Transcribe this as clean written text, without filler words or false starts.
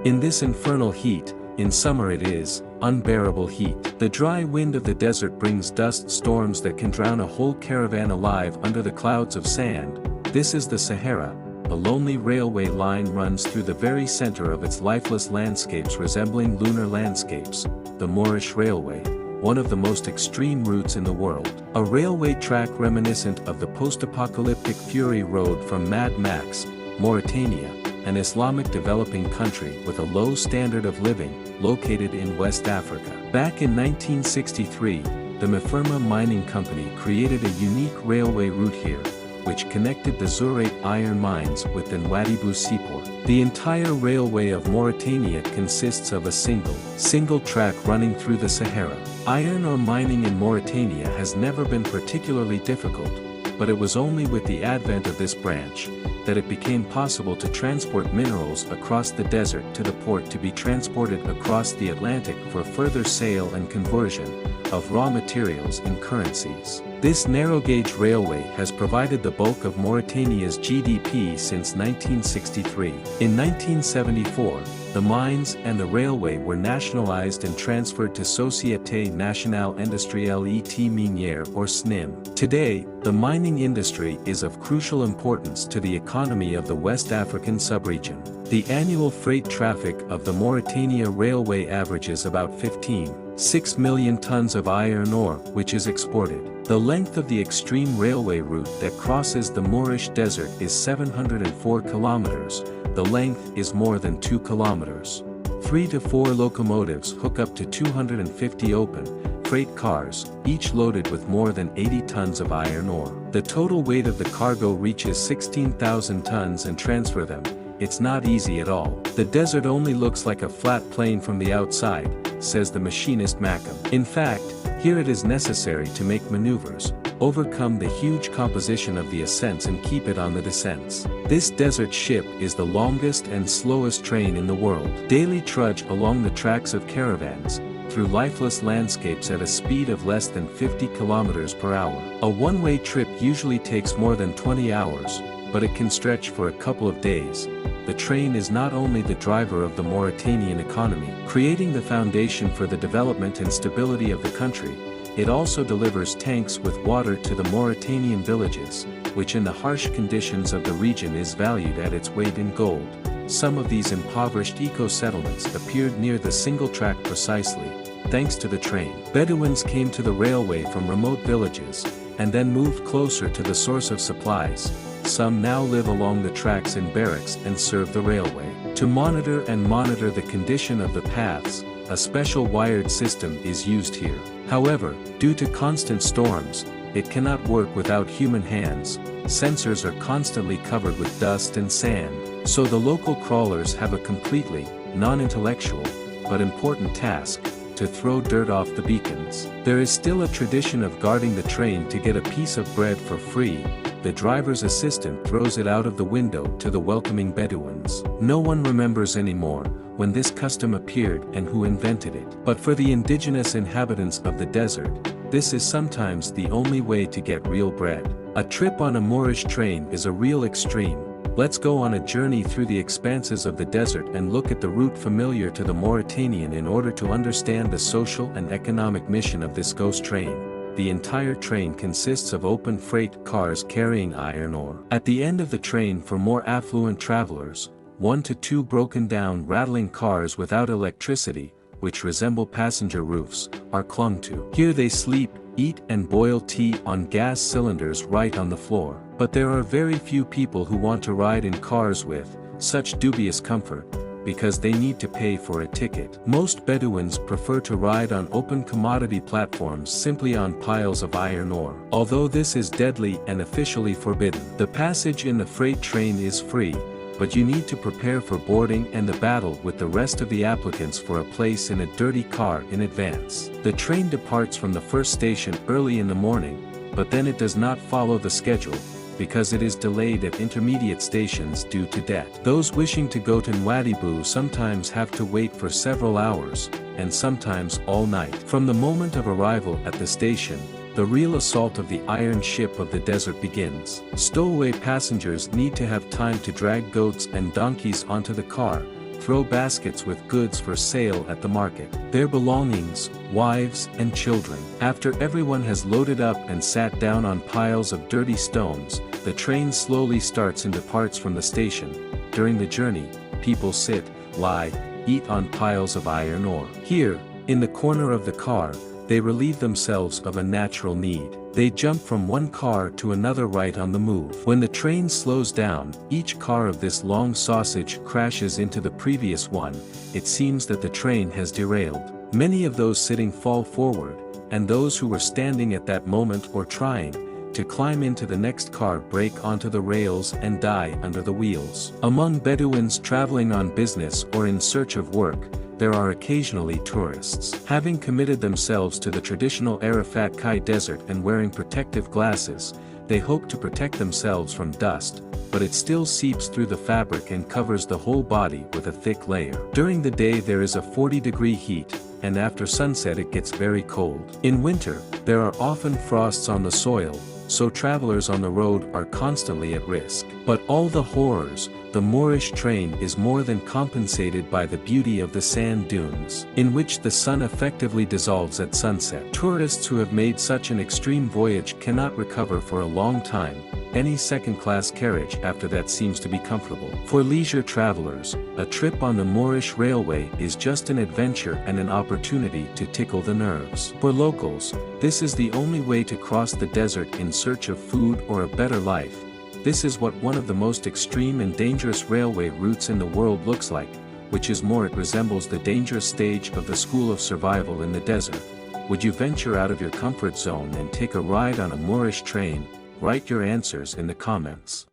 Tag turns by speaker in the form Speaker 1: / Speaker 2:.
Speaker 1: In this infernal heat, in summer it is unbearable heat. The dry wind of the desert brings dust storms that can drown a whole caravan alive under the clouds of sand. This is the Sahara. A lonely railway line runs through the very center of its lifeless landscapes resembling lunar landscapes. The Mauritanian Railway, one of the most extreme routes in the world. A railway track reminiscent of the post-apocalyptic Fury Road from Mad Max, Mauritania, an Islamic developing country with a low standard of living, located in West Africa. Back in 1963, the Hinfernal Mining Company created a unique railway route here, which connected the Zurate iron mines with the Nouadhibou seaport. The entire railway of Mauritania consists of a single track running through the Sahara. Iron ore mining in Mauritania has never been particularly difficult, but it was only with the advent of this branch that it became possible to transport minerals across the desert to the port to be transported across the Atlantic for further sale and conversion of raw materials in currencies. This narrow-gauge railway has provided the bulk of Mauritania's GDP since 1963. In 1974, the mines and the railway were nationalized and transferred to Société Nationale Industrielle et Minière or SNIM. Today, the mining industry is of crucial importance to the economy of the West African subregion. The annual freight traffic of the Mauritania Railway averages about 15.6 million tons of iron ore, which is exported. The length of the extreme railway route that crosses the Moorish Desert is 704 kilometers. The length is more than 2 kilometers. 3 to 4 locomotives hook up to 250 open freight cars, each loaded with more than 80 tons of iron ore. The total weight of the cargo reaches 16,000 tons and transfer them. It's not easy at all. The desert only looks like a flat plain from the outside, says the machinist Macam. In fact, here it is necessary to make maneuvers, overcome the huge composition of the ascents and keep it on the descents. This desert ship is the longest and slowest train in the world. Daily trudge along the tracks of caravans, through lifeless landscapes at a speed of less than 50 kilometers per hour. A one-way trip usually takes more than 20 hours, but it can stretch for a couple of days. The train is not only the driver of the Mauritanian economy, creating the foundation for the development and stability of the country, it also delivers tanks with water to the Mauritanian villages, which in the harsh conditions of the region is valued at its weight in gold. Some of these impoverished eco-settlements appeared near the single track precisely, thanks to the train. Bedouins came to the railway from remote villages, and then moved closer to the source of supplies. Some now live along the tracks in barracks and serve the railway. To monitor the condition of the paths, a special wired system is used here. However, due to constant storms, it cannot work without human hands. Sensors are constantly covered with dust and sand, so the local crawlers have a completely non-intellectual but important task: to throw dirt off the beacons. There is still a tradition of guarding the train to get a piece of bread for free. The driver's assistant throws it out of the window to the welcoming Bedouins. No one remembers anymore when this custom appeared and who invented it. But for the indigenous inhabitants of the desert, this is sometimes the only way to get real bread. A trip on a Moorish train is a real extreme. Let's go on a journey through the expanses of the desert and look at the route familiar to the Mauritanian in order to understand the social and economic mission of this ghost train. The entire train consists of open freight cars carrying iron ore. At the end of the train, for more affluent travelers, 1 to 2 broken down rattling cars without electricity, which resemble passenger roofs, are clung to. Here they sleep, eat and boil tea on gas cylinders right on the floor. But there are very few people who want to ride in cars with such dubious comfort, because they need to pay for a ticket. Most Bedouins prefer to ride on open commodity platforms simply on piles of iron ore. Although this is deadly and officially forbidden, the passage in the freight train is free, but you need to prepare for boarding and the battle with the rest of the applicants for a place in a dirty car in advance. The train departs from the first station early in the morning, but then it does not follow the schedule, because it is delayed at intermediate stations due to debt. Those wishing to go to Nouadhibou sometimes have to wait for several hours, and sometimes all night. From the moment of arrival at the station, the real assault of the iron ship of the desert begins. Stowaway passengers need to have time to drag goats and donkeys onto the car, throw baskets with goods for sale at the market. Their belongings, wives and children. After everyone has loaded up and sat down on piles of dirty stones, the train slowly starts and departs from the station. During the journey, people sit, lie, eat on piles of iron ore. Here, in the corner of the car, they relieve themselves of a natural need. They jump from one car to another right on the move. When the train slows down, each car of this long sausage crashes into the previous one. It seems that the train has derailed. Many of those sitting fall forward, and those who were standing at that moment or trying to climb into the next car break onto the rails and die under the wheels. Among Bedouins traveling on business or in search of work, there are occasionally tourists. Having committed themselves to the traditional Arafat Kai desert and wearing protective glasses, they hope to protect themselves from dust, but it still seeps through the fabric and covers the whole body with a thick layer. During the day there is a 40-degree heat, and after sunset it gets very cold. In winter, there are often frosts on the soil, so travelers on the road are constantly at risk. But all the horrors, the Moorish train is more than compensated by the beauty of the sand dunes, in which the sun effectively dissolves at sunset. Tourists who have made such an extreme voyage cannot recover for a long time. Any second-class carriage after that seems to be comfortable. For leisure travelers, a trip on the Moorish Railway is just an adventure and an opportunity to tickle the nerves. For locals, this is the only way to cross the desert in search of food or a better life. This is what one of the most extreme and dangerous railway routes in the world looks like, which is more, it resembles the dangerous stage of the school of survival in the desert. Would you venture out of your comfort zone and take a ride on a Moorish train? Write your answers in the comments.